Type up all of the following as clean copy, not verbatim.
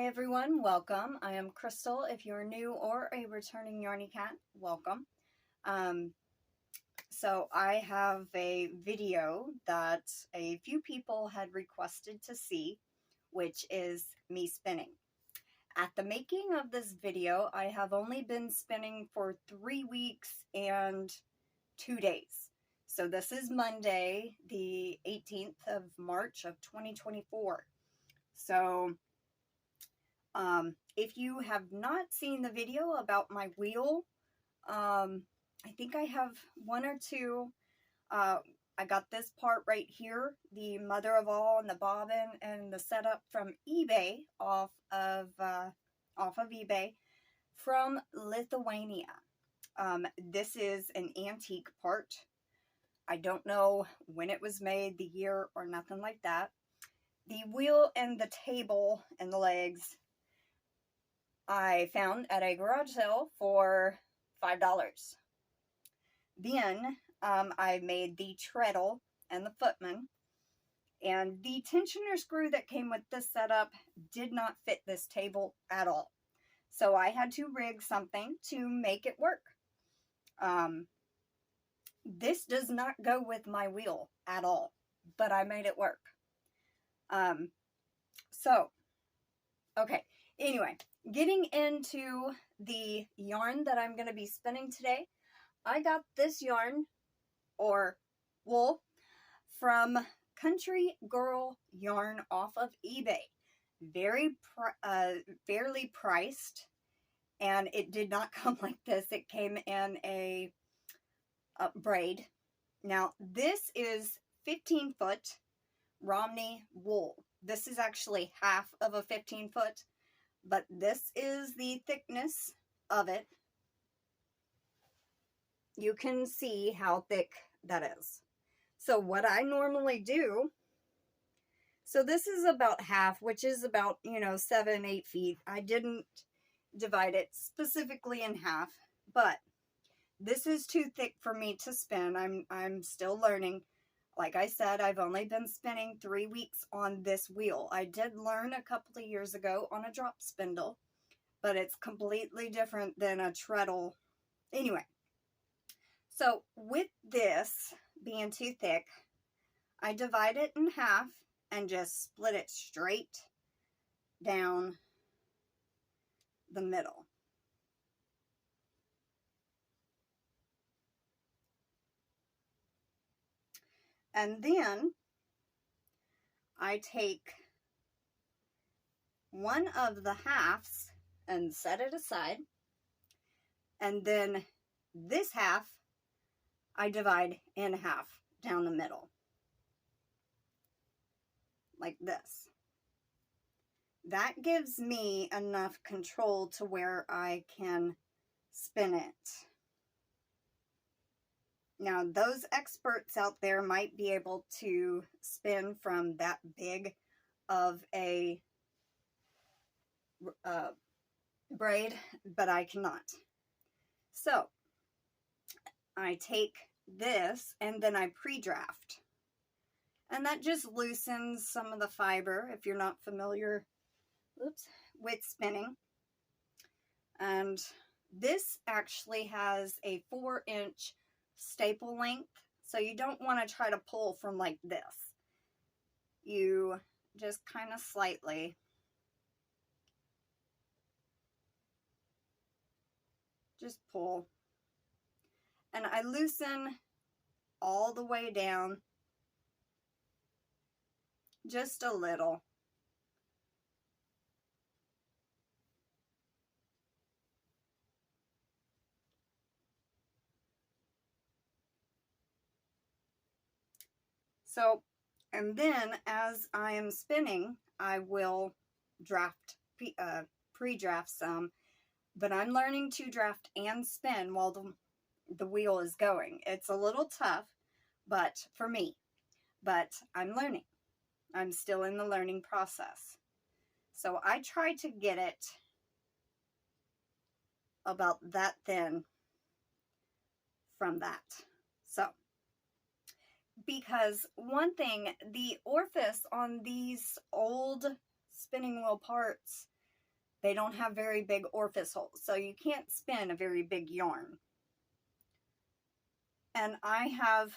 everyone, welcome. I am Crystal. If you're new or a returning Yarny Cat, welcome. So I have a video that a few people had requested to see, which is me spinning. At the making of this video, I have only been spinning for 3 weeks and 2 days. So this is Monday, the 18th of March of 2024. So if you have not seen the video about my wheel, I think I have one or two. I got this part right here, the mother of all and the bobbin and the setup from eBay, off of eBay from Lithuania. This is an antique part. I don't know when it was made, the year, or nothing like that. The wheel and the table and the legs I found at a garage sale for $5. Then I made the treadle and the footman, and the tensioner screw that came with this setup did not fit this table at all. So I had to rig something to make it work. This does not go with my wheel at all, but I made it work. Okay, anyway, getting into the yarn that I'm going to be spinning today, I got this yarn, or wool, from CountryGirlYarn off of eBay. Very fairly priced, and it did not come like this. It came in a braid. Now, this is 15-foot Romney wool. This is actually half of a 15-foot, but this is the thickness of it. You can see how thick that is. So what I normally do, so this is about half, which is about, 7-8 feet. I didn't divide it specifically in half, but this is too thick for me to spin. I'm still learning. Like I said, I've only been spinning 3 weeks on this wheel. I did learn a couple of years ago on a drop spindle, but it's completely different than a treadle. Anyway, so with this being too thick, I divide it in half and just split it straight down the middle. And then I take one of the halves and set it aside. And then this half I divide in half down the middle. Like this. That gives me enough control to where I can spin it. Now, those experts out there might be able to spin from that big of a braid, but I cannot. So, I take this and then I pre-draft. And that just loosens some of the fiber if you're not familiar with spinning. And this actually has a 4-inch staple length, so you don't want to try to pull from like this. You just kind of slightly just pull, and I loosen all the way down just a little. So, and then as I am spinning, I will pre-draft some, but I'm learning to draft and spin while the wheel is going. It's a little tough, but for me, but I'm learning. I'm still in the learning process. So I try to get it about that thin from that. So, because one thing, the orifice on these old spinning wheel parts they don't have very big orifice holes, so you can't spin a very big yarn. And I have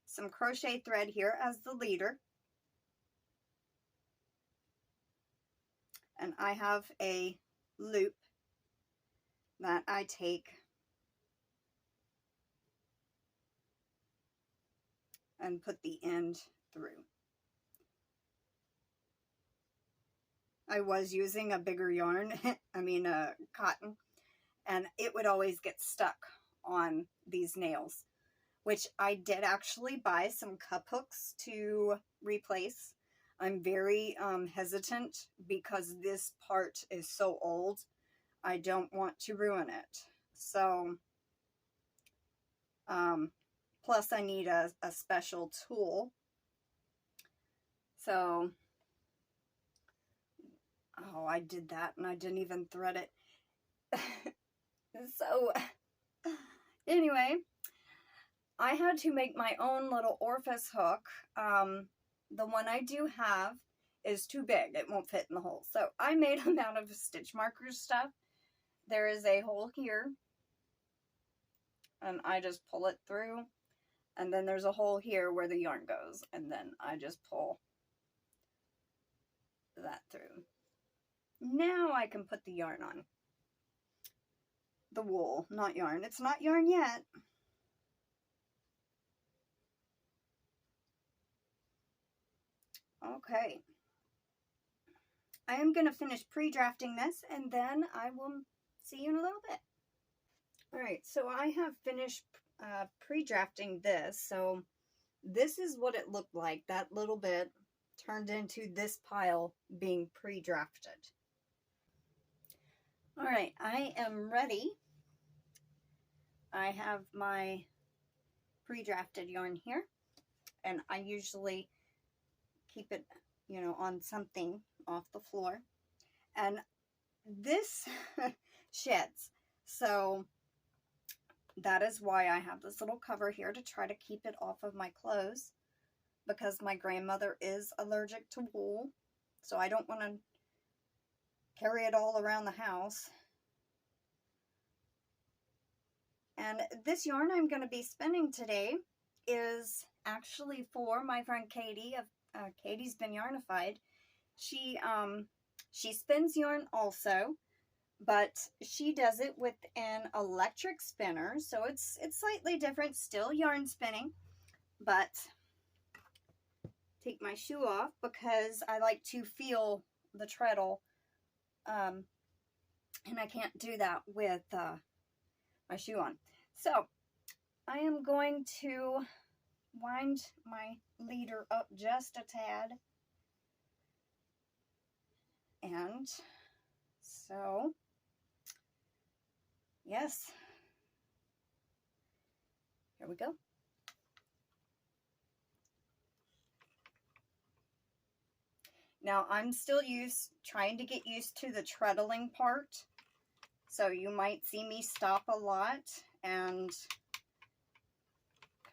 some crochet thread here as the leader. And I have a loop that I take and put the end through. I was using a bigger yarn, cotton, and it would always get stuck on these nails, which I did actually buy some cup hooks to replace. I'm very hesitant because this part is so old. I don't want to ruin it. So, plus I need a special tool. So, oh, I did that and I didn't even thread it. So, anyway, I had to make my own little orifice hook. The one I do have is too big. It won't fit in the hole. So I made them out of stitch markers stuff. There is a hole here. And I just pull it through. And then there's a hole here where the yarn goes. And then I just pull that through. Now I can put the yarn on. The wool, not yarn. It's not yarn yet. Okay. I am going to finish pre-drafting this and then I will see you in a little bit. Alright, so I have finished pre-drafting this. So this is what it looked like. That little bit turned into this pile being pre-drafted. Alright, I am ready. I have my pre-drafted yarn here. And I usually keep it, you know, on something off the floor. And this sheds. So that is why I have this little cover here to try to keep it off of my clothes. Because my grandmother is allergic to wool. So I don't want to carry it all around the house. And this yarn I'm going to be spinning today is actually for my friend Katie of Katie's been Yarnified. She spins yarn also, but she does it with an electric spinner, so it's slightly different, still yarn spinning. But take my shoe off because I like to feel the treadle, and I can't do that with my shoe on. So I am going to wind my leader up just a tad. And so, yes, here we go. Now I'm still trying to get used to the treadling part. So you might see me stop a lot and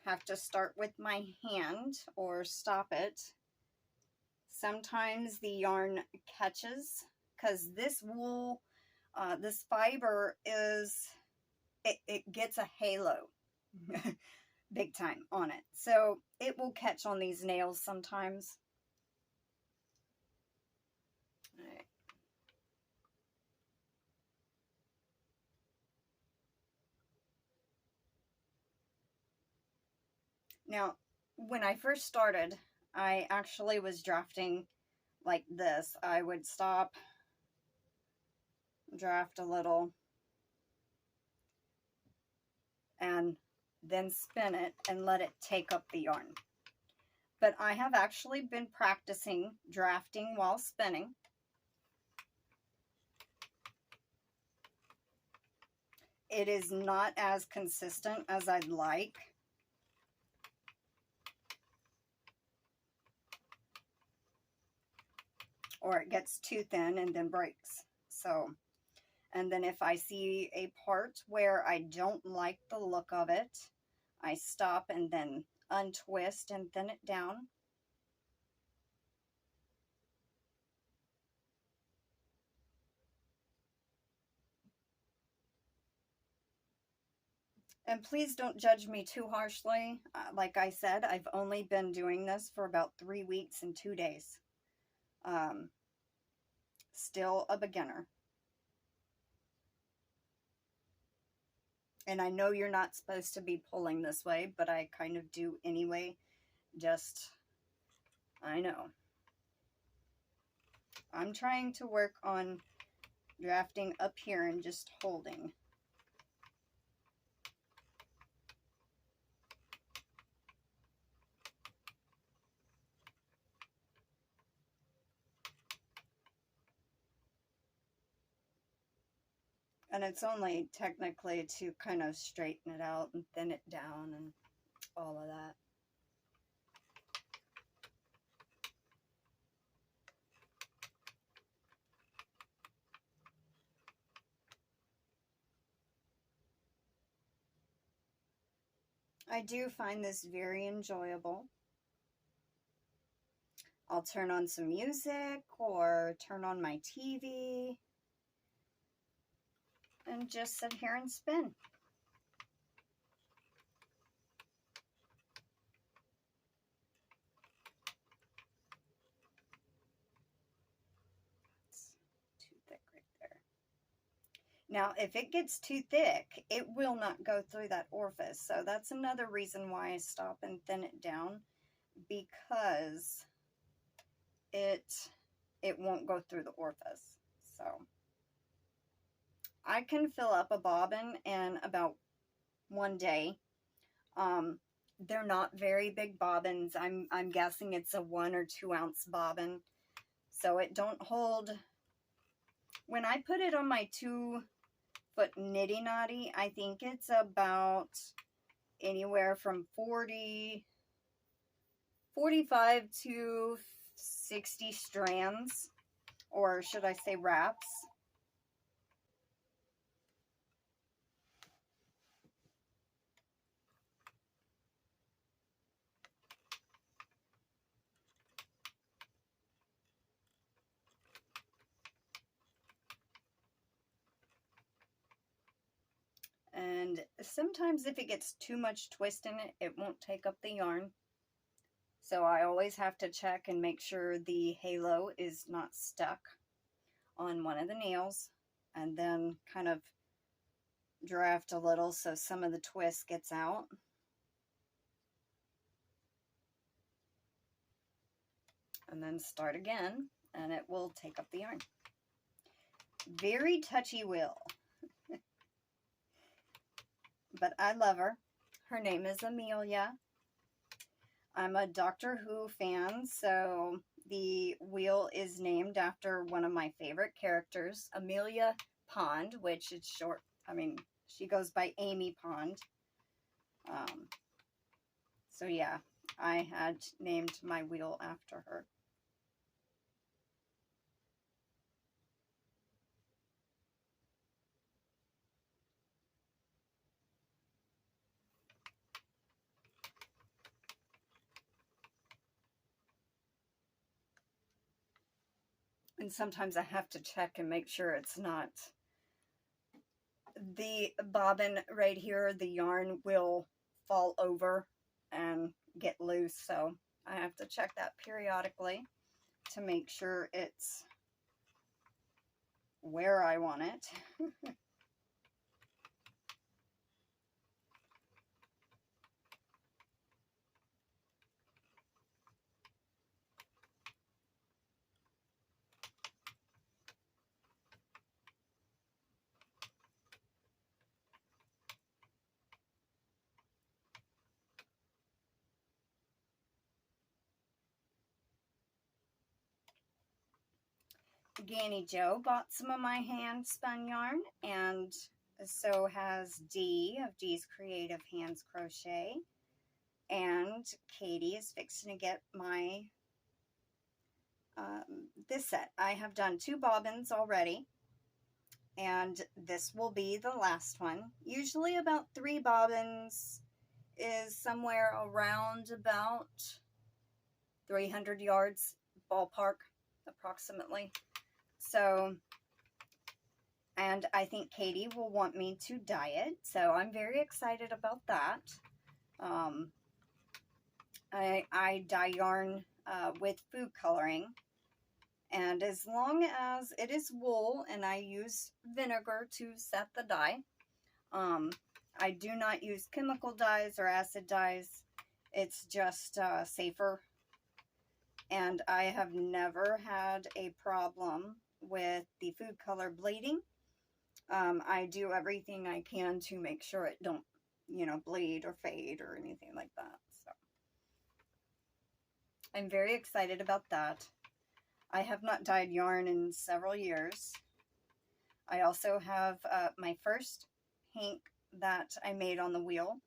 have to start with my hand or stop it. Sometimes the yarn catches because this wool, this fiber it gets a halo big time on it. So it will catch on these nails sometimes. All right. Now, when I first started, I actually was drafting like this. I would stop, draft a little, and then spin it and let it take up the yarn. But I have actually been practicing drafting while spinning. It is not as consistent as I'd like. Or it gets too thin and then breaks. So, and then if I see a part where I don't like the look of it, I stop and then untwist and thin it down. And please don't judge me too harshly. Like I said, I've only been doing this for about 3 weeks and 2 days. Still a beginner. And I know you're not supposed to be pulling this way, but I kind of do anyway. Just, I know. I'm trying to work on drafting up here and just holding. And it's only technically to kind of straighten it out and thin it down and all of that. I do find this very enjoyable. I'll turn on some music or turn on my TV and just sit here and spin. It's too thick right there. Now, if it gets too thick, it will not go through that orifice. So that's another reason why I stop and thin it down, because it won't go through the orifice. So I can fill up a bobbin in about 1 day. They're not very big bobbins. I'm guessing it's a 1 or 2 ounce bobbin. So it don't hold. When I put it on my 2-foot nitty knotty, I think it's about anywhere from 45 to 60 strands, or should I say wraps. And sometimes if it gets too much twist in it, it won't take up the yarn. So I always have to check and make sure the halo is not stuck on one of the nails, and then kind of draft a little so some of the twist gets out. And then start again, and it will take up the yarn. Very touchy wheel. But I love her. Her name is Amelia. I'm a Doctor Who fan, so the wheel is named after one of my favorite characters, Amelia Pond, which is short. I mean, she goes by Amy Pond. So yeah, I had named my wheel after her. And sometimes I have to check and make sure it's not. The bobbin right here, the yarn will fall over and get loose. So I have to check that periodically to make sure it's where I want it. Ganni Joe bought some of my hand spun yarn, and so has Dee of Dee's Creative Hands Crochet. And Katie is fixing to get my this set. I have done 2 bobbins already, and this will be the last one. Usually about 3 bobbins is somewhere around about 300 yards ballpark approximately. So And I think Katie will want me to dye it, so I'm very excited about that. I dye yarn with food coloring, and as long as it is wool and I use vinegar to set the dye, I do not use chemical dyes or acid dyes. It's just safer, and I have never had a problem with the food color bleeding. I do everything I can to make sure it don't, you know, bleed or fade or anything like that. So I'm very excited about that. I have not dyed yarn in several years. I also have my first hank that I made on the wheel.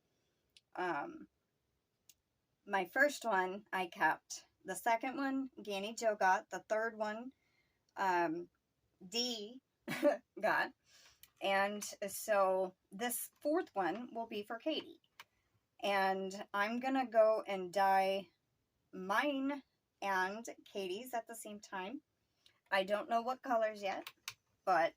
My first one I kept. The second one, Ganni Joe got. The third one, Dee got. And so this fourth one will be for Katie. And I'm going to go and dye mine and Katie's at the same time. I don't know what colors yet, but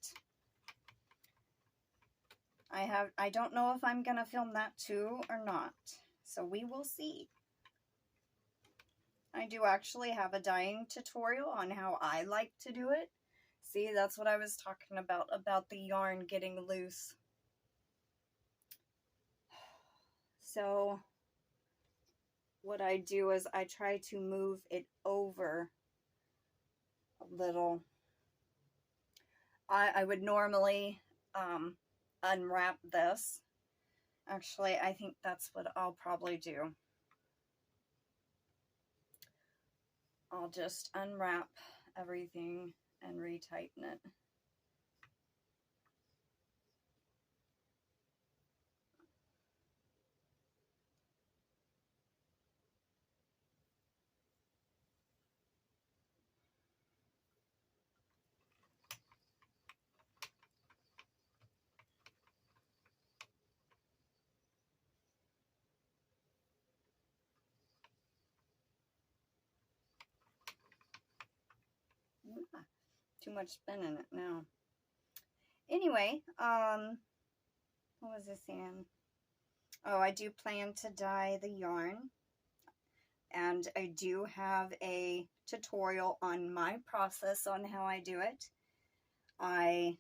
I don't know if I'm going to film that too or not. So we will see. I do actually have a dyeing tutorial on how I like to do it. See, that's what I was talking about the yarn getting loose. So what I do is I try to move it over a little. I would normally unwrap this. Actually, I think that's what I'll probably do. I'll just unwrap everything and retighten it. Too much spin in it now. Anyway, what was I saying? Oh, I do plan to dye the yarn, and I do have a tutorial on my process on how I do it. I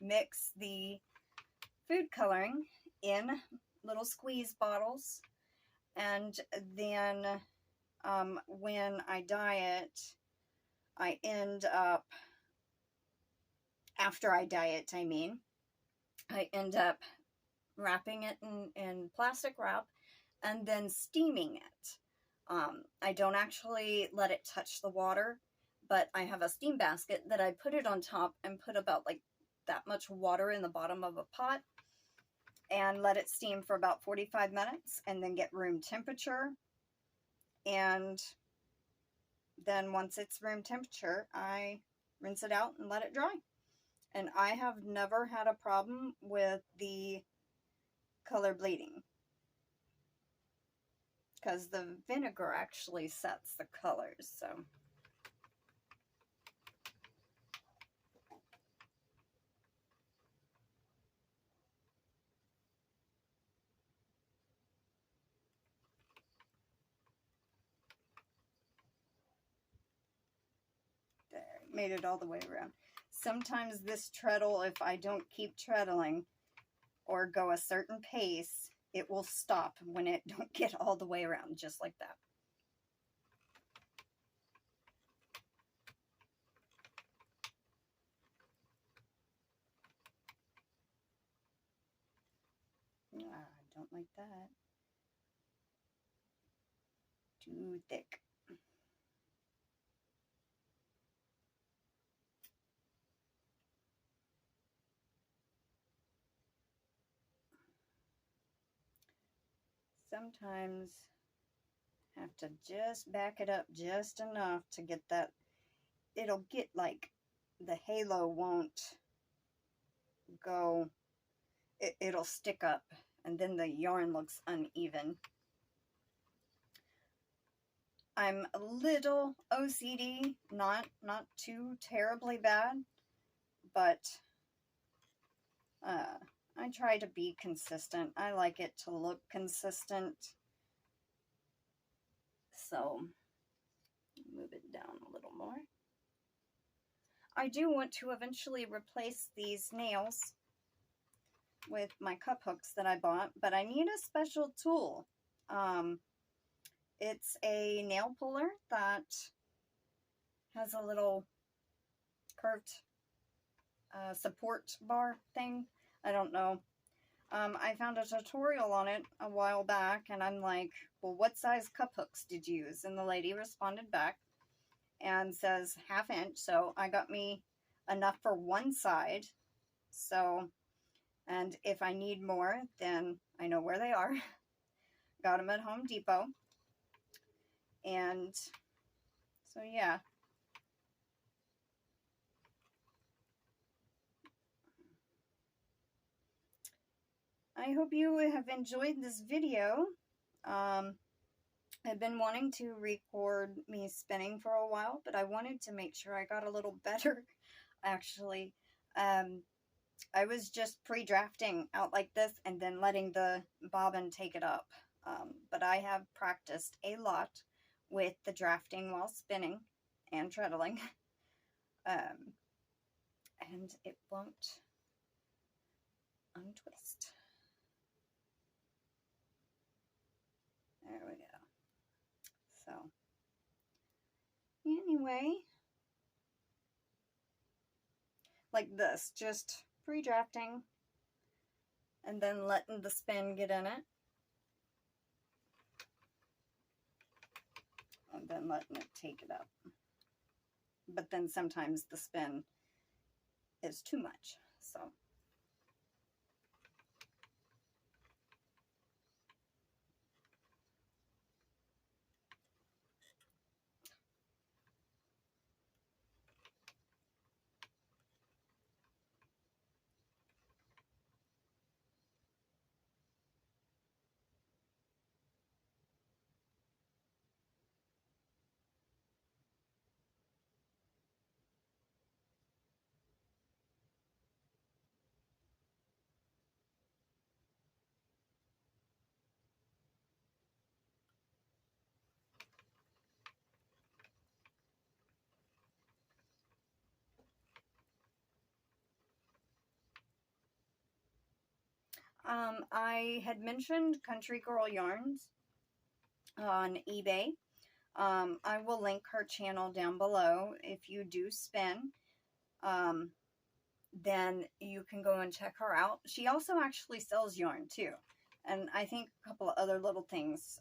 mix the food coloring in little squeeze bottles, and then when I dye it, I end up, after I dye it, I end up wrapping it in plastic wrap and then steaming it. I don't actually let it touch the water, but I have a steam basket that I put it on top and put about like that much water in the bottom of a pot and let it steam for about 45 minutes and then get room temperature. And then once it's room temperature, I rinse it out and let it dry. And I have never had a problem with the color bleeding, because the vinegar actually sets the colors. So there, made it all the way around. Sometimes this treadle, if I don't keep treadling or go a certain pace, it will stop when it don't get all the way around, just like that. I don't like that. Too thick. Sometimes have to just back it up just enough to get that. It'll get like the halo won't go, it'll stick up and then the yarn looks uneven. I'm a little OCD, not too terribly bad, but I try to be consistent. I like it to look consistent. So, move it down a little more. I do want to eventually replace these nails with my cup hooks that I bought, but I need a special tool. It's a nail puller that has a little curved support bar thing. I don't know. I found a tutorial on it a while back, and I'm like, well, what size cup hooks did you use? And the lady responded back and says 1/2 inch. So I got me enough for one side. So, and if I need more, then I know where they are. Got them at Home Depot. And so, yeah. I hope you have enjoyed this video. I've been wanting to record me spinning for a while, but I wanted to make sure I got a little better, actually. I was just pre-drafting out like this and then letting the bobbin take it up. But I have practiced a lot with the drafting while spinning and treadling. And it won't untwist. There we go. So, anyway, like this, just pre-drafting and then letting the spin get in it. And then letting it take it up. But then sometimes the spin is too much, so. I had mentioned CountryGirlYarns on eBay. I will link her channel down below. If you do spin, then you can go and check her out. She also actually sells yarn too. And I think a couple of other little things,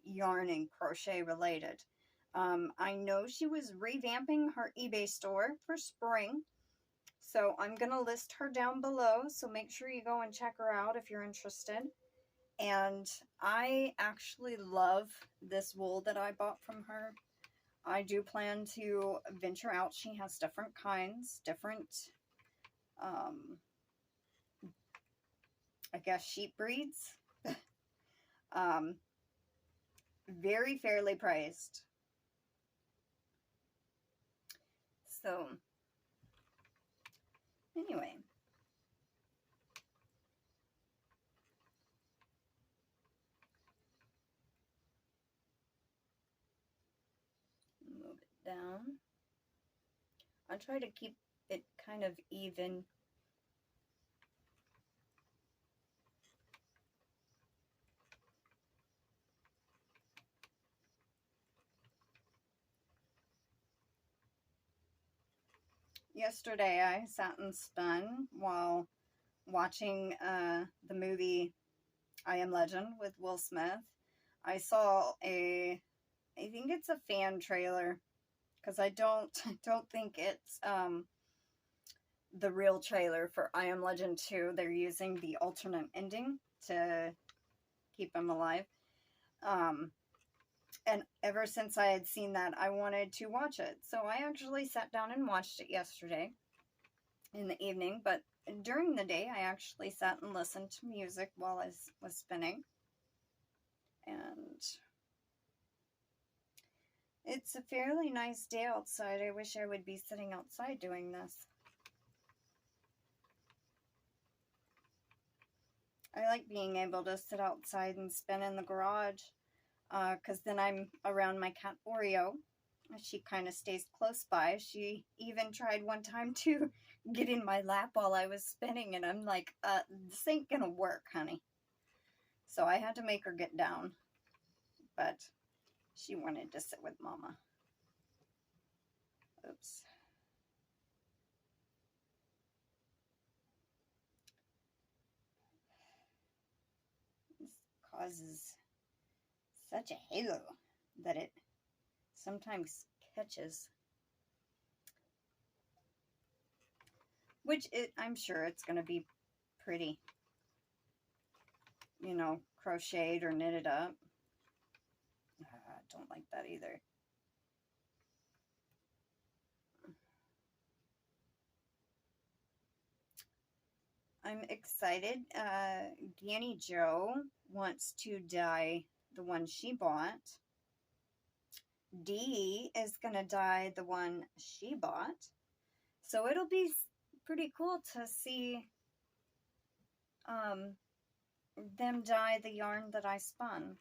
yarn and crochet related. I know she was revamping her eBay store for spring. So I'm going to list her down below. So make sure you go and check her out if you're interested. And I actually love this wool that I bought from her. I do plan to venture out. She has different kinds, different, I guess, sheep breeds. Very fairly priced. So, anyway. Move it down. I'll try to keep it kind of even. Yesterday I sat and spun while watching the movie I Am Legend with Will Smith. I saw I think it's a fan trailer, because I don't think it's the real trailer for I Am Legend 2. They're using the alternate ending to keep him alive. And ever since I had seen that, I wanted to watch it. So I actually sat down and watched it yesterday in the evening. But during the day, I actually sat and listened to music while I was spinning. And it's a fairly nice day outside. I wish I would be sitting outside doing this. I like being able to sit outside and spin in the garage, because then I'm around my cat Oreo. She kind of stays close by. She even tried one time to get in my lap while I was spinning, and I'm like, this ain't gonna work, honey. So I had to make her get down, but she wanted to sit with Mama. Oops. This causes such a halo that it sometimes catches. Which I'm sure it's going to be pretty, you know, crocheted or knitted up. I don't like that either. I'm excited. Ganni Joe wants to dye the one she bought. Dee is going to dye the one she bought. So it'll be pretty cool to see them dye the yarn that I spun.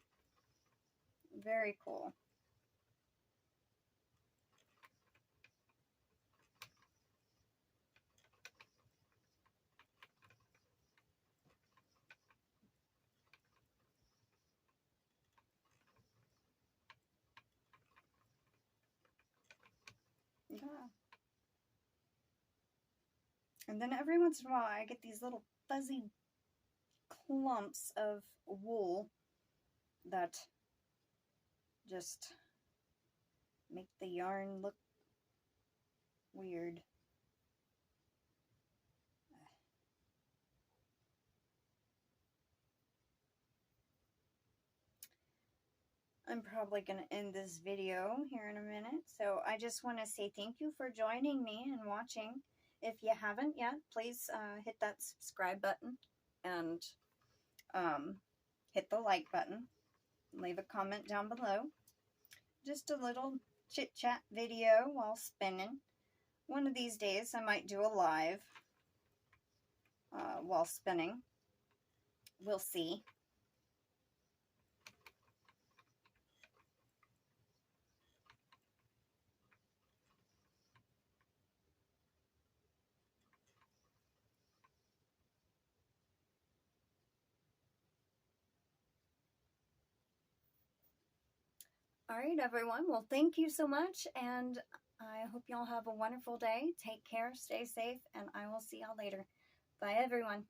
Very cool. Yeah. And then every once in a while I get these little fuzzy clumps of wool that just make the yarn look weird. I'm probably going to end this video here in a minute. So I just want to say thank you for joining me and watching. If you haven't yet, please hit that subscribe button and hit the like button. Leave a comment down below. Just a little chit-chat video while spinning. One of these days I might do a live while spinning. We'll see. All right, everyone. Well, thank you so much, and I hope y'all have a wonderful day. Take care, stay safe, and I will see y'all later. Bye, everyone.